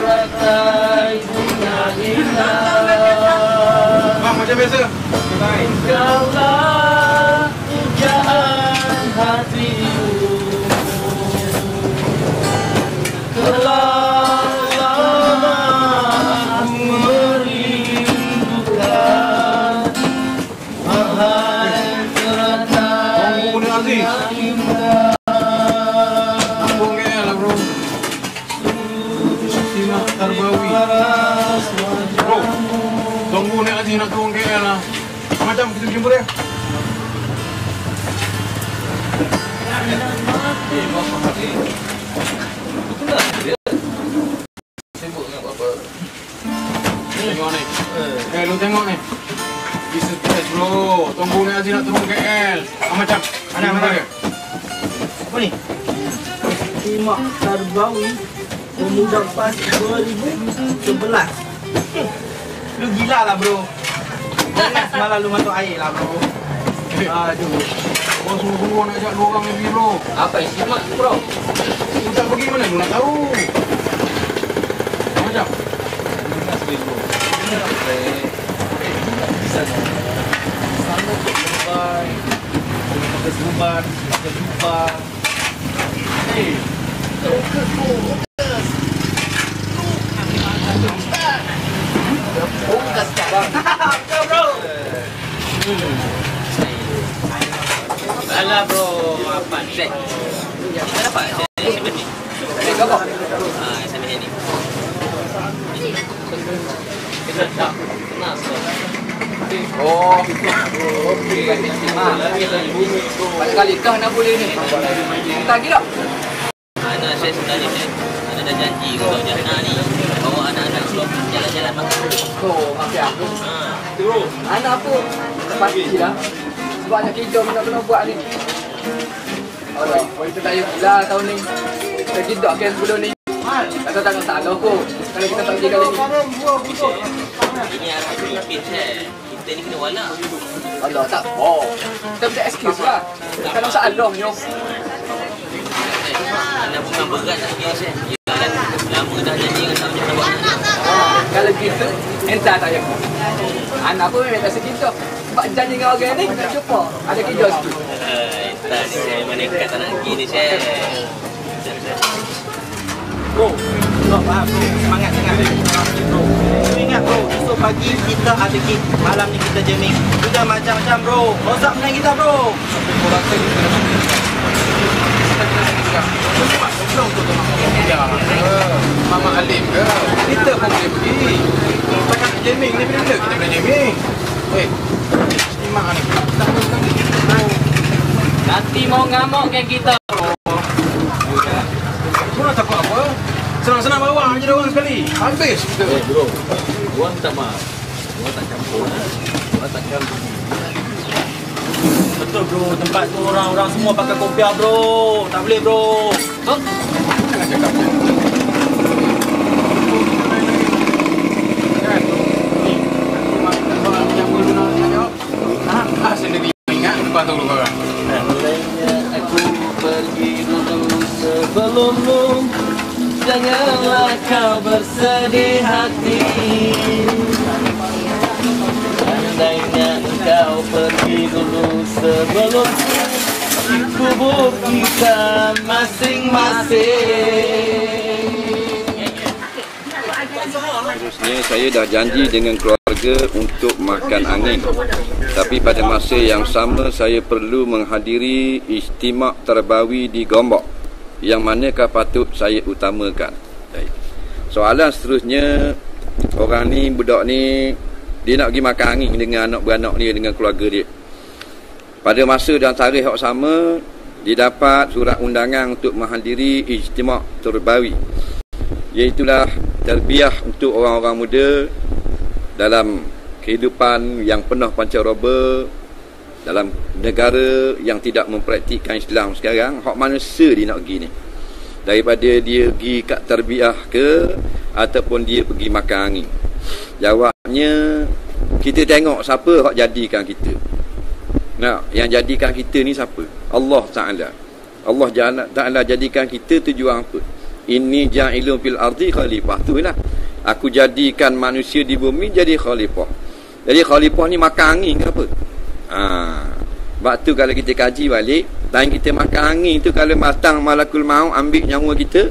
teratai bunga indah. Macam biasa. Engkaulah pujaan hatiku. Telah lama aku merindukan. Wahai teratai bunga indah. Terbawi. Bro, tunggu ni Aziz nak turun KL lah. Macam kita jumpa dia. Sibuk dengan apa? Tengok ni. Lu tengok ni. Bisa test bro. Tunggu ni Aziz nak turun KL. Macam mana dia? Apa ni? Istimak Tarbawi Pemuda PAS 2011. Lu gila lah bro. Ingat semalam lu masuk air lah bro. Aduh. Orang suruh nak ajak 2 orang lagi bro. Apa istimak bro? Lu tak pergi mana lu nak tahu. Macam? Ingat sekali bro. Sama untuk Dubai. Kita Dubai, kita Dubai. Hey. Fokus sekarang. Bro. Alah bro, apa check. Kita dapat SMS ni. Kau kau. SMS ni. Kita tak kenal. Oh, okey. Banyak kali kau nak boleh ni. Kita lagi tak? Anak saya sebenarnya Ana dah janji untuk Jana ni bawa anak-anak keluar jalan-jalan makan. Oh, makan aku. Terus. Anak apa? Pastilah. Sebab anak kita kena buat ni. Allah, kita tak payah pula tahun ni. Kita tidak kan sebelum ni. Kata tak salah kok. Kalau kita tak pergi kali ni. Ini arah Filipin saya. Kita ni kena wala. Allah tak. Oh. Kita punya excuse lah. Kalau salahnya. Anak bukan berat nak pergi saya. Ya kan lama dah janji dengan sama nak buat. Kalau gitu, entah tak aku. Anak pun memang tak sekitar. Sebab janji dengan orang ni, nak jumpa. Ada kerja situ. Entah ni saya, mana kat tak nak pergi ni saya. Bro, bro, faham bro. Semangat sangat bro. Ingat bro, esok pagi kita ada gig. Malam ni kita jamming. Sudah macam-macam bro. Rosak menang kita bro. Korang sendiri kena pergi. Mama Alim ke? Kita pun boleh pergi. Takkan jamming ni bila kita boleh jamming. Istimak ni. Nanti mau ngamuk kan kita. Kau nak takut apa? Senang-senang bawa je orang sekali. Habis kita. Bro, orang tak mah. Orang tak campur. Orang tak campur. Betul bro, tempat tu orang-orang semua pakai kopiah bro. Tak boleh bro. Jangan cakap macam tu. Sendiri ingat lepas tu korang. Andainya aku pergi dulu sebelummu, janganlah kau bersedih hati. Andainya engkau pergi dulu sebelum kubur kita masing-masing. Harusnya saya dah janji dengan keluarga untuk makan angin. Tapi pada masa yang sama saya perlu menghadiri istimak Tarbawi di Gombak. Yang manakah patut saya utamakan? Soalan seterusnya, orang ni, budak ni, dia nak pergi makan angin dengan anak-beranak dia, dengan keluarga dia. Pada masa dan tarikh yang sama, dia dapat surat undangan untuk menghadiri istimak Tarbawi. Iaitulah terbiah untuk orang-orang muda dalam kehidupan yang penuh pancaroba, dalam negara yang tidak mempraktikkan Islam sekarang. Hak mana dia nak pergi ni? Daripada dia pergi kat terbiah ke, ataupun dia pergi makan angin? Jawabnya, kita tengok siapa hak jadikan kita. Nah, yang jadikan kita ni siapa? Allah Ta'ala. Allah Ta'ala jadikan kita tujuan apa? Inni ja'ilun fil ardi khalifah. Itulah. Aku jadikan manusia di bumi jadi khalifah. Jadi khalifah ni makan angin ke apa? Sebab tu kalau kita kaji balik, time kita makan angin tu, kalau matang malakul maut ambil nyawa kita,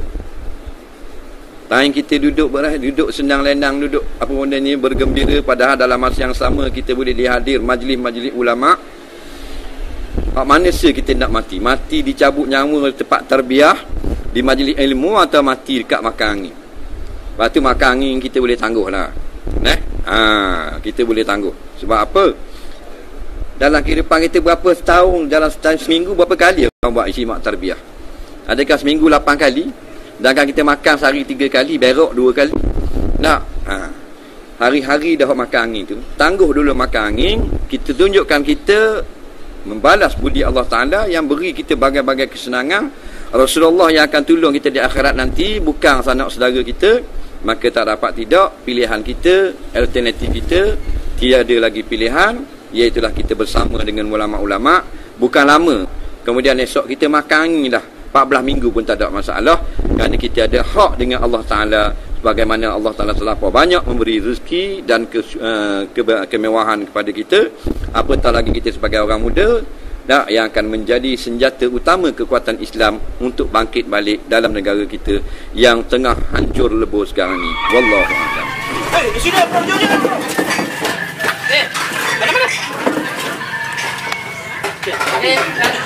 time kita duduk senang lenang, duduk apa benda ni, bergembira, padahal dalam masa yang sama kita boleh dihadir majlis-majlis ulama. Mana kita nak mati? Mati dicabut nyawa tempat terbiah di majlis ilmu, atau mati dekat makan angin? Lepas tu makan angin kita boleh tangguh lah. Kita boleh tangguh. Sebab apa? Dalam kehidupan kita berapa setahun, dalam setahun seminggu berapa kali orang buat istimak tarbiyah? Adakah seminggu 8 kali? Sedangkan kita makan sehari 3 kali, berok 2 kali. Tak. Hari-hari dah makan angin tu. Tangguh dulu makan angin. Kita tunjukkan kita membalas budi Allah Ta'ala yang beri kita bagai-bagai kesenangan. Rasulullah yang akan tolong kita di akhirat nanti, bukan sanak saudara kita. Maka tak dapat tidak, pilihan kita, alternatif kita, tiada lagi pilihan, iaitulah kita bersama dengan ulama-ulama. Bukan lama kemudian esok kita makan angin dah, 14 minggu pun tak ada masalah, kerana kita ada hak dengan Allah Ta'ala. Sebagaimana Allah Ta'ala telah banyak memberi rezeki dan kemewahan kepada kita, apatah lagi kita sebagai orang muda yang akan menjadi senjata utama kekuatan Islam untuk bangkit balik dalam negara kita yang tengah hancur lebur sekarang ni. Wallahu a'lam. Di sini bro, jom bro. Mana?